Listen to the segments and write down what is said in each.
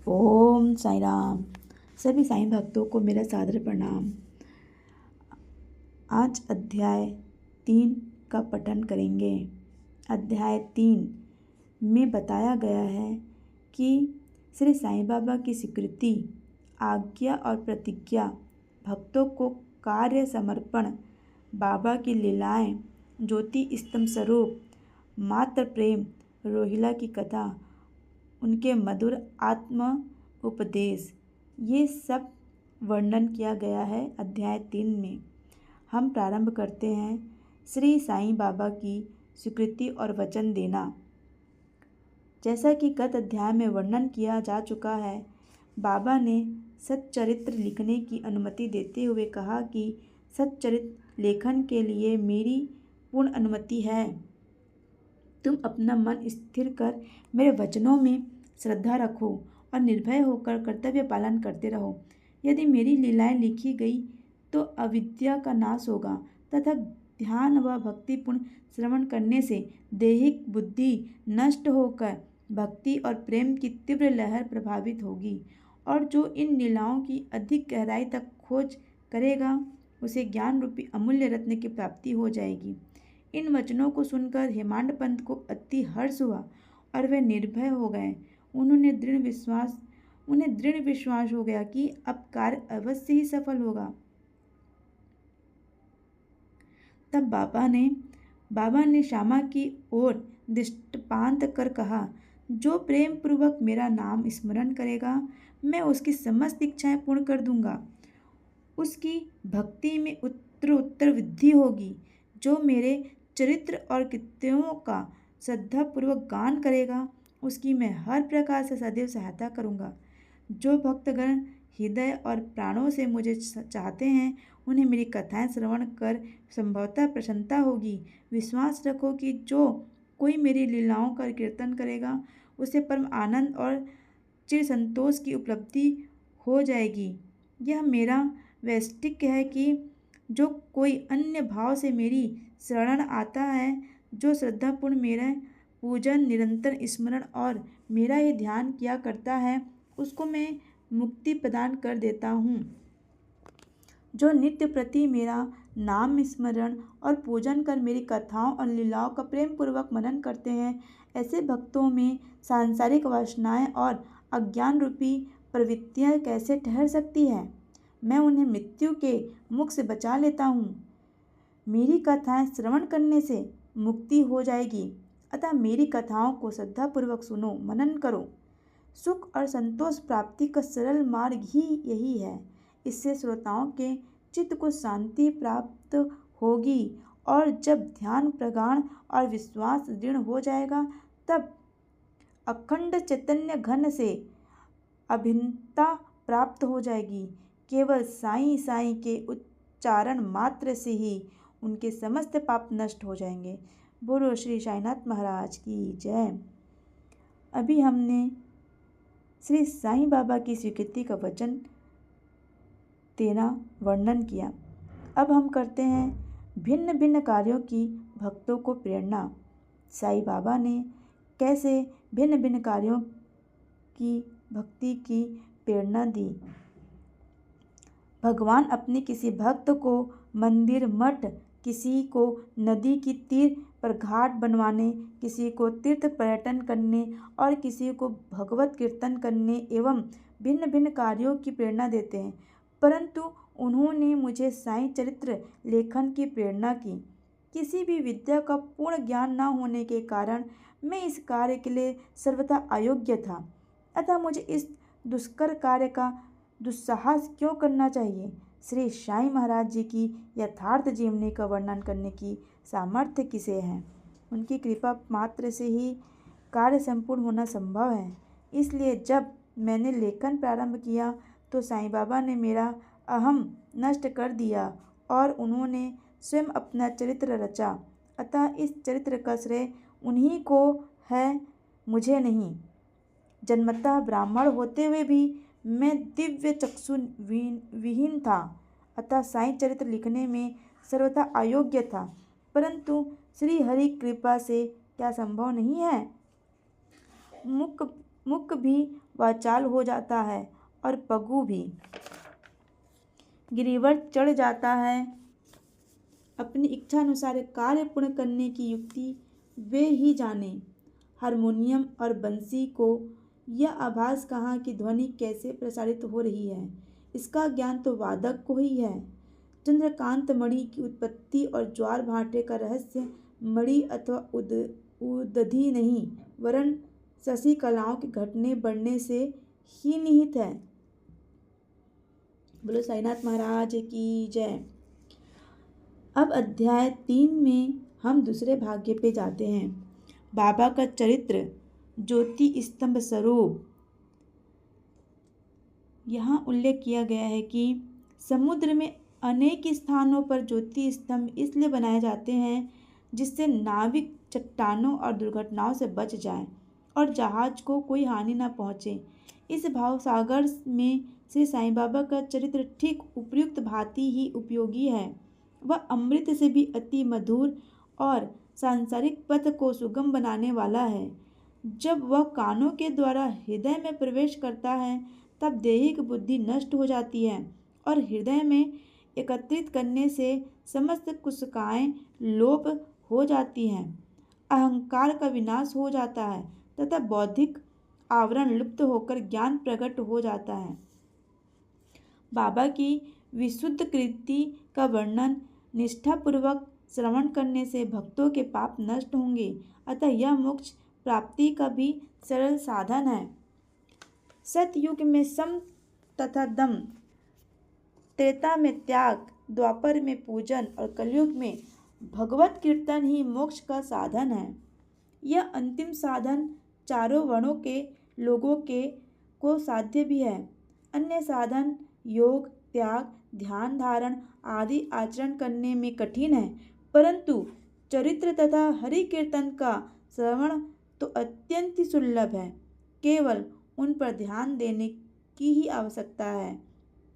ओम साई राम। सभी साईं भक्तों को मेरा सादर प्रणाम। आज अध्याय 3 का पठन करेंगे। अध्याय 3 में बताया गया है कि श्री साईं बाबा की स्वीकृति, आज्ञा और प्रतिज्ञा, भक्तों को कार्य समर्पण, बाबा की लीलाएं, ज्योति स्तंभ स्वरूप, मात्र प्रेम, रोहिला की कथा, उनके मधुर आत्म उपदेश, ये सब वर्णन किया गया है अध्याय 3 में। हम प्रारंभ करते हैं। श्री साईं बाबा की स्वीकृति और वचन देना। जैसा कि गत अध्याय में वर्णन किया जा चुका है, बाबा ने सच्चरित्र लिखने की अनुमति देते हुए कहा कि सच्चरित्र लेखन के लिए मेरी पूर्ण अनुमति है। तुम अपना मन स्थिर कर मेरे वचनों में श्रद्धा रखो और निर्भय होकर कर्तव्य पालन करते रहो। यदि मेरी लीलाएं लिखी गई तो अविद्या का नाश होगा तथा ध्यान व भक्तिपूर्ण श्रवण करने से दैहिक बुद्धि नष्ट होकर भक्ति और प्रेम की तीव्र लहर प्रभावित होगी, और जो इन लीलाओं की अधिक गहराई तक खोज करेगा उसे ज्ञान रूपी अमूल्य रत्न की प्राप्ति हो जाएगी। इन वचनों को सुनकर हेमांड पंत को अति हर्ष हुआ और वे निर्भय हो गए। उन्हें दृढ़ विश्वास हो गया कि अब कार्य अवश्य ही सफल होगा। तब बाबा ने श्यामा की ओर दृष्टिपात कर कहा, जो प्रेम पूर्वक मेरा नाम स्मरण करेगा मैं उसकी समस्त इच्छाएं पूर्ण कर दूंगा। उसकी भक्ति में उत्तर वृद्धि होगी। जो मेरे चरित्र और कृत्यों का श्रद्धापूर्वक गान करेगा उसकी मैं हर प्रकार से सदैव सहायता करूंगा। जो भक्तगण हृदय और प्राणों से मुझे चाहते हैं उन्हें मेरी कथाएं श्रवण कर संभवतः प्रसन्नता होगी। विश्वास रखो कि जो कोई मेरी लीलाओं का कीर्तन करेगा उसे परम आनंद और चिर संतोष की उपलब्धि हो जाएगी। यह मेरा वैशिष्ट्य है कि जो कोई अन्य भाव से मेरी शरण आता है, जो श्रद्धापूर्ण मेरा पूजन, निरंतर स्मरण और मेरा ही ध्यान किया करता है, उसको मैं मुक्ति प्रदान कर देता हूँ। जो नित्य प्रति मेरा नाम स्मरण और पूजन कर मेरी कथाओं और लीलाओं का प्रेम पूर्वक मनन करते हैं, ऐसे भक्तों में सांसारिक वासनाएं और अज्ञान रूपी प्रवृत्तियां कैसे ठहर सकती है। मैं उन्हें मृत्यु के मुख से बचा लेता हूँ। मेरी कथाएं श्रवण करने से मुक्ति हो जाएगी। अतः मेरी कथाओं को श्रद्धापूर्वक सुनो, मनन करो। सुख और संतोष प्राप्ति का सरल मार्ग ही यही है। इससे श्रोताओं के चित्त को शांति प्राप्त होगी, और जब ध्यान प्रगाढ़ और विश्वास दृढ़ हो जाएगा तब अखंड चैतन्य घन से अभिन्नता प्राप्त हो जाएगी। केवल साईं साईं के उच्चारण मात्र से ही उनके समस्त पाप नष्ट हो जाएंगे। बोलो श्री साईनाथ महाराज की जय। अभी हमने श्री साईं बाबा की स्वीकृति का वचन देना वर्णन किया। अब हम करते हैं भिन्न भिन्न कार्यों की भक्तों को प्रेरणा। साईं बाबा ने कैसे भिन्न भिन्न कार्यों की भक्ति की प्रेरणा दी। भगवान अपने किसी भक्त को मंदिर मठ, किसी को नदी की तीर पर घाट बनवाने, किसी को तीर्थ पर्यटन करने और किसी को भगवत कीर्तन करने एवं भिन्न भिन्न कार्यों की प्रेरणा देते हैं, परंतु उन्होंने मुझे साईं चरित्र लेखन की प्रेरणा की। किसी भी विद्या का पूर्ण ज्ञान न होने के कारण मैं इस कार्य के लिए सर्वथा अयोग्य था, अतः मुझे इस दुष्कर कार्य का दुस्साहस क्यों करना चाहिए। श्री साईं महाराज जी की यथार्थ जीवनी का वर्णन करने की सामर्थ्य किसे है। उनकी कृपा मात्र से ही कार्य संपूर्ण होना संभव है। इसलिए जब मैंने लेखन प्रारंभ किया तो साईं बाबा ने मेरा अहम नष्ट कर दिया और उन्होंने स्वयं अपना चरित्र रचा। अतः इस चरित्र का श्रेय उन्हीं को है, मुझे नहीं। जन्मतः ब्राह्मण होते हुए भी मैं दिव्य चक्षु विहीन था, अतः साईं चरित्र लिखने में सर्वथा अयोग्य था, परंतु श्री हरि कृपा से क्या संभव नहीं है। मुख भी वाचाल हो जाता है और पगु भी गिरिवर चढ़ जाता है। अपनी इच्छा अनुसार कार्य पूर्ण करने की युक्ति वे ही जाने। हारमोनियम और बंसी को यह आभास कहाँ कि ध्वनि कैसे प्रसारित हो रही है, इसका ज्ञान तो वादक को ही है। चंद्रकांत मणि की उत्पत्ति और ज्वार भाटे का रहस्य मणि अथवा उदधि नहीं वरन शशि कलाओं के घटने बढ़ने से ही निहित है। बोलो साईनाथ महाराज की जय। अब अध्याय 3 में हम दूसरे भाग्य पे जाते हैं। बाबा का चरित्र ज्योति स्तंभ स्वरूप। यहाँ उल्लेख किया गया है कि समुद्र में अनेक स्थानों पर ज्योति स्तंभ इसलिए बनाए जाते हैं जिससे नाविक चट्टानों और दुर्घटनाओं से बच जाए और जहाज को कोई हानि न पहुँचे। इस भाव सागर में श्री साईं बाबा का चरित्र ठीक उपयुक्त भांति ही उपयोगी है। वह अमृत से भी अति मधुर और सांसारिक पथ को सुगम बनाने वाला है। जब वह कानों के द्वारा हृदय में प्रवेश करता है तब दैहिक बुद्धि नष्ट हो जाती है और हृदय में एकत्रित करने से समस्त कुशिकाएं लोप हो जाती हैं। अहंकार का विनाश हो जाता है तथा बौद्धिक आवरण लुप्त होकर ज्ञान प्रकट हो जाता है। बाबा की विशुद्ध कृति का वर्णन निष्ठापूर्वक श्रवण करने से भक्तों के पाप नष्ट होंगे, अतः यह मोक्ष प्राप्ति का भी सरल साधन है। सतयुग में सम तथा दम, त्रेता में त्याग, द्वापर में पूजन और कलयुग में भगवत कीर्तन ही मोक्ष का साधन है। यह अंतिम साधन चारों वर्णों के लोगों के को साध्य भी है। अन्य साधन योग, त्याग, ध्यान धारण आदि आचरण करने में कठिन है, परंतु चरित्र तथा हरि कीर्तन का श्रवण तो अत्यंत सुलभ है। केवल उन पर ध्यान देने की ही आवश्यकता है।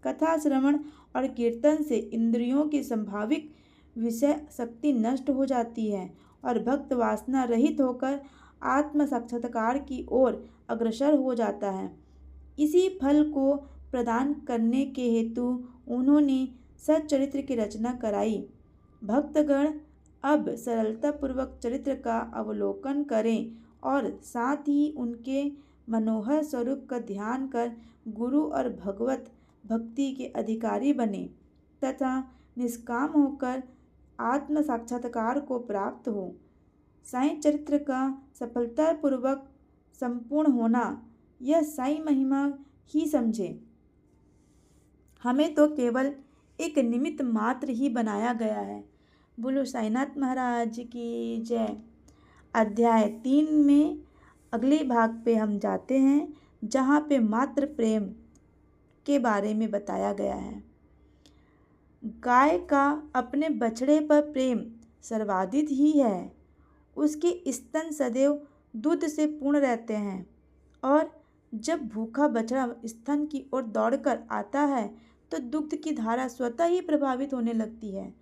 कथा श्रवण और कीर्तन से इंद्रियों की संभाविक विषय शक्ति नष्ट हो जाती है और भक्त वासना रहित होकर आत्म साक्षात्कार की ओर अग्रसर हो जाता है। इसी फल को प्रदान करने के हेतु उन्होंने सच्चरित्र की रचना कराई। भक्तगण अब सरलतापूर्वक चरित्र का अवलोकन करें और साथ ही उनके मनोहर स्वरूप का ध्यान कर गुरु और भगवत भक्ति के अधिकारी बने तथा निष्काम होकर आत्म साक्षात्कार को प्राप्त हो। साईं चरित्र का सफलतापूर्वक संपूर्ण होना यह साईं महिमा ही समझे। हमें तो केवल एक निमित्त मात्र ही बनाया गया है। बोलो साईनाथ महाराज की जय। अध्याय 3 में अगले भाग पे हम जाते हैं जहाँ पे मात्र प्रेम के बारे में बताया गया है। गाय का अपने बछड़े पर प्रेम सर्वाधिक ही है। उसके स्तन सदैव दूध से पूर्ण रहते हैं और जब भूखा बछड़ा स्तन की ओर दौड़कर आता है तो दुग्ध की धारा स्वतः ही प्रभावित होने लगती है।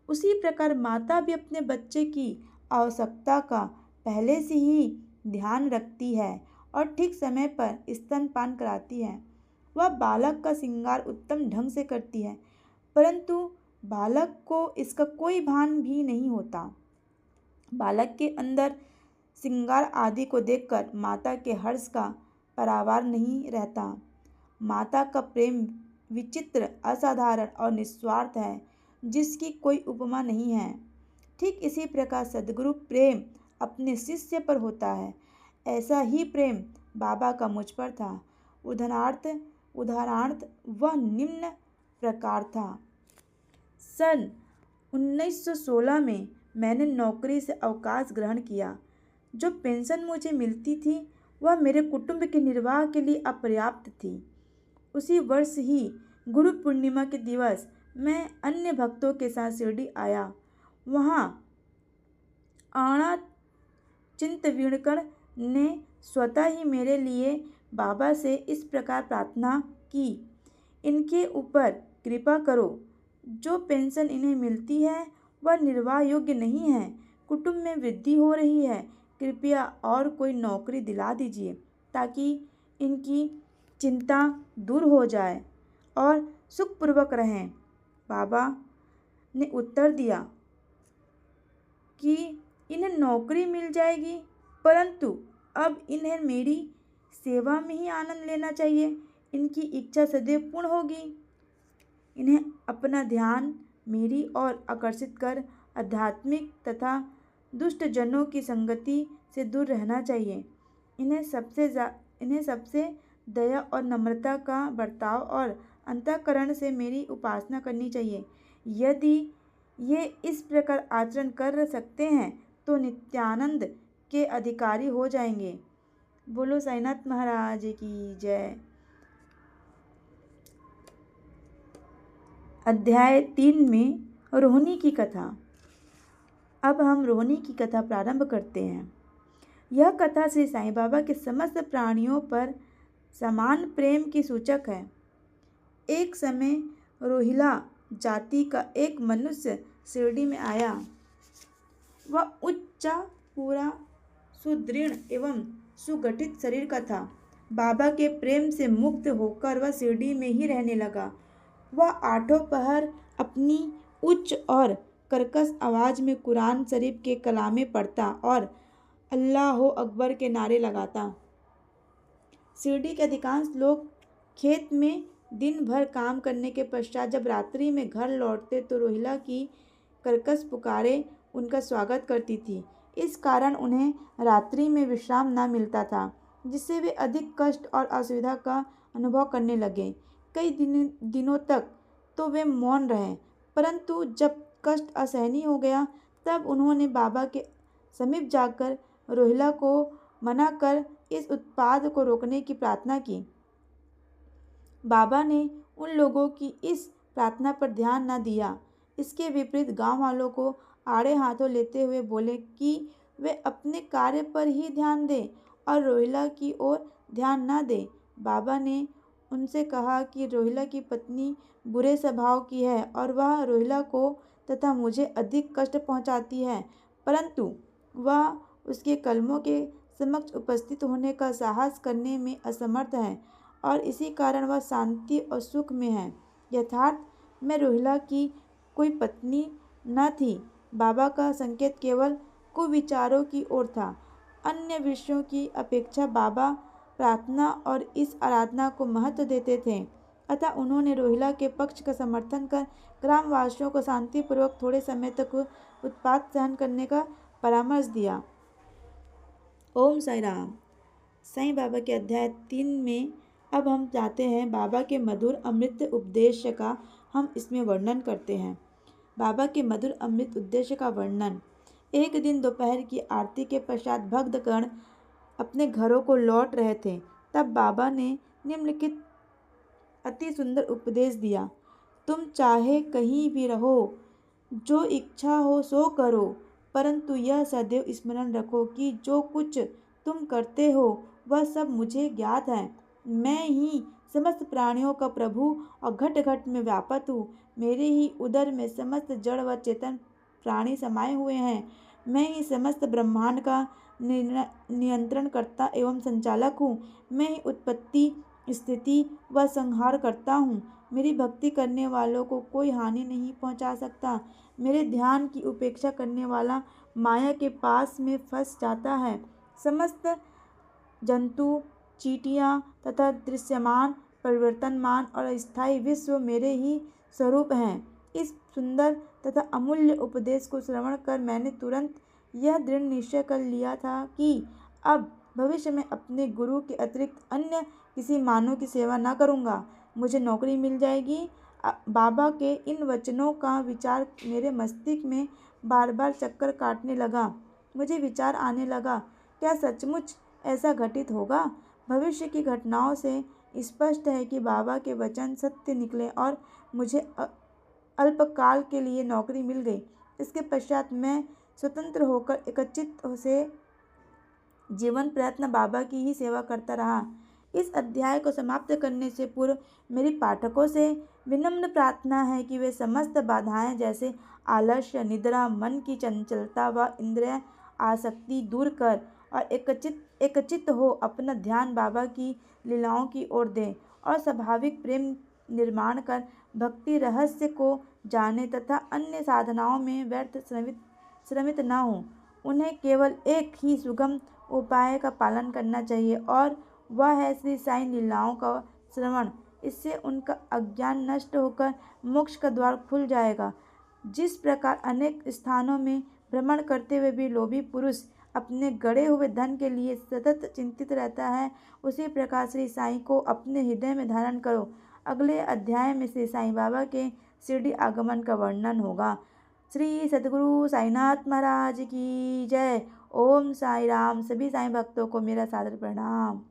उसी प्रकार माता भी अपने बच्चे की आवश्यकता का पहले से ही ध्यान रखती है और ठीक समय पर स्तनपान कराती है। वह बालक का श्रृंगार उत्तम ढंग से करती है, परंतु बालक को इसका कोई भान भी नहीं होता। बालक के अंदर श्रृंगार आदि को देखकर माता के हर्ष का परावार नहीं रहता। माता का प्रेम विचित्र, असाधारण और निस्वार्थ है, जिसकी कोई उपमा नहीं है। ठीक इसी प्रकार सद्गुरु प्रेम अपने शिष्य पर होता है। ऐसा ही प्रेम बाबा का मुझ पर था। उदाहरणार्थ वह निम्न प्रकार था। सन 1916 में मैंने नौकरी से अवकाश ग्रहण किया। जो पेंशन मुझे मिलती थी वह मेरे कुटुंब के निर्वाह के लिए अपर्याप्त थी। उसी वर्ष ही गुरु पूर्णिमा के दिवस मैं अन्य भक्तों के साथ शिरडी आया। वहाँ आणा चिंतवीणकर ने स्वतः ही मेरे लिए बाबा से इस प्रकार प्रार्थना की, इनके ऊपर कृपा करो। जो पेंशन इन्हें मिलती है वह निर्वाह योग्य नहीं है। कुटुंब में वृद्धि हो रही है, कृपया और कोई नौकरी दिला दीजिए। ताकि इनकी चिंता दूर हो जाए और सुखपूर्वक रहें। बाबा ने उत्तर दिया कि इन्हें नौकरी मिल जाएगी, परंतु अब इन्हें मेरी सेवा में ही आनंद लेना चाहिए। इनकी इच्छा सदैव पूर्ण होगी। इन्हें अपना ध्यान मेरी ओर आकर्षित कर आध्यात्मिक तथा दुष्ट जनों की संगति से दूर रहना चाहिए। इन्हें सबसे दया और नम्रता का बर्ताव और अंतःकरण से मेरी उपासना करनी चाहिए। यदि ये इस प्रकार आचरण कर सकते हैं तो नित्यानंद के अधिकारी हो जाएंगे। बोलो साईनाथ महाराज की जय। अध्याय 3 में रोहिणी की कथा। अब हम रोहिणी की कथा प्रारंभ करते हैं। यह कथा श्री साईं बाबा के समस्त प्राणियों पर समान प्रेम की सूचक है। एक समय रोहिला जाति का एक मनुष्य शिरडी में आया। वह उच्च, पूरा, सुदृढ़ एवं सुगठित शरीर का था। बाबा के प्रेम से मुक्त होकर वह शिरडी में ही रहने लगा। वह आठों पहर अपनी उच्च और कर्कश आवाज़ में कुरान शरीफ के कलामे पढ़ता और अल्लाह अकबर के नारे लगाता। शिरडी के अधिकांश लोग खेत में दिन भर काम करने के पश्चात जब रात्रि में घर लौटते तो रोहिला की कर्कश पुकारें उनका स्वागत करती थी। इस कारण उन्हें रात्रि में विश्राम न मिलता था, जिससे वे अधिक कष्ट और असुविधा का अनुभव करने लगे। कई दिनों तक तो वे मौन रहे, परंतु जब कष्ट असहनीय हो गया तब उन्होंने बाबा के समीप जाकर रोहिला को मना कर इस उत्पाद को रोकने की प्रार्थना की। बाबा ने उन लोगों की इस प्रार्थना पर ध्यान न दिया। इसके विपरीत गांव वालों को आड़े हाथों लेते हुए बोले कि वे अपने कार्य पर ही ध्यान दें और रोहिला की ओर ध्यान न दें। बाबा ने उनसे कहा कि रोहिला की पत्नी बुरे स्वभाव की है और वह रोहिला को तथा मुझे अधिक कष्ट पहुंचाती है, परंतु वह उसके कलमों के समक्ष उपस्थित होने का साहस करने में असमर्थ है और इसी कारण वह शांति और सुख में है। यथार्थ में रोहिला की कोई पत्नी न थी। बाबा का संकेत केवल कुविचारों की ओर था। अन्य विषयों की अपेक्षा बाबा प्रार्थना और इस आराधना को महत्व देते थे। अतः उन्होंने रोहिला के पक्ष का समर्थन कर ग्रामवासियों को शांतिपूर्वक थोड़े समय तक उत्पात सहन करने का परामर्श दिया। ओम साई राम। साईं बाबा के अध्याय 3 में अब हम जाते हैं बाबा के मधुर अमृत उपदेश का हम इसमें वर्णन करते हैं। बाबा के मधुर अमृत उद्देश्य का वर्णन। एक दिन दोपहर की आरती के पश्चात भक्तगण अपने घरों को लौट रहे थे। तब बाबा ने निम्नलिखित अति सुंदर उपदेश दिया। तुम चाहे कहीं भी रहो, जो इच्छा हो सो करो, परंतु यह सदैव स्मरण रखो कि जो कुछ तुम करते हो वह सब मुझे ज्ञात है। मैं ही समस्त प्राणियों का प्रभु और घट घट में व्यापत हूँ। मेरे ही उदर में समस्त जड़ व चेतन प्राणी समाये हुए हैं। मैं ही समस्त ब्रह्मांड का नियंत्रण करता एवं संचालक हूँ। मैं ही उत्पत्ति, स्थिति व संहार करता हूँ। मेरी भक्ति करने वालों को कोई हानि नहीं पहुँचा सकता। मेरे ध्यान की उपेक्षा करने वाला माया के पास में फंस जाता है। समस्त जंतु, चींटियाँ तथा दृश्यमान, परिवर्तनमान और स्थायी विश्व मेरे ही स्वरूप हैं। इस सुंदर तथा अमूल्य उपदेश को श्रवण कर मैंने तुरंत यह दृढ़ निश्चय कर लिया था कि अब भविष्य में अपने गुरु के अतिरिक्त अन्य किसी मानव की सेवा न करूँगा। मुझे नौकरी मिल जाएगी। बाबा के इन वचनों का विचार मेरे मस्तिष्क में बार बार चक्कर काटने लगा। मुझे विचार आने लगा, क्या सचमुच ऐसा घटित होगा? भविष्य की घटनाओं से स्पष्ट है कि बाबा के वचन सत्य निकले और मुझे अल्पकाल के लिए नौकरी मिल गई। इसके पश्चात मैं स्वतंत्र होकर एकचित्त से जीवन प्रयत्न बाबा की ही सेवा करता रहा। इस अध्याय को समाप्त करने से पूर्व मेरी पाठकों से विनम्र प्रार्थना है कि वे समस्त बाधाएं जैसे आलस्य, निद्रा, मन की चंचलता व इंद्रिय आसक्ति दूर कर और एकचित्त एकचित्त हो अपना ध्यान बाबा की लीलाओं की ओर दें और स्वाभाविक प्रेम निर्माण कर भक्ति रहस्य को जाने तथा अन्य साधनाओं में व्यर्थ श्रमित न हो। उन्हें केवल एक ही सुगम उपाय का पालन करना चाहिए और वह है श्री साईं लीलाओं का श्रवण। इससे उनका अज्ञान नष्ट होकर मोक्ष का द्वार खुल जाएगा। जिस प्रकार अनेक स्थानों में भ्रमण करते हुए भी लोभी पुरुष अपने गड़े हुए धन के लिए सतत चिंतित रहता है, उसी प्रकार श्री साईं को अपने हृदय में धारण करो। अगले अध्याय में श्री साईं बाबा के शिरडी आगमन का वर्णन होगा। श्री सद्गुरु साईनाथ महाराज की जय। ओम साई राम। सभी साईं भक्तों को मेरा सादर प्रणाम।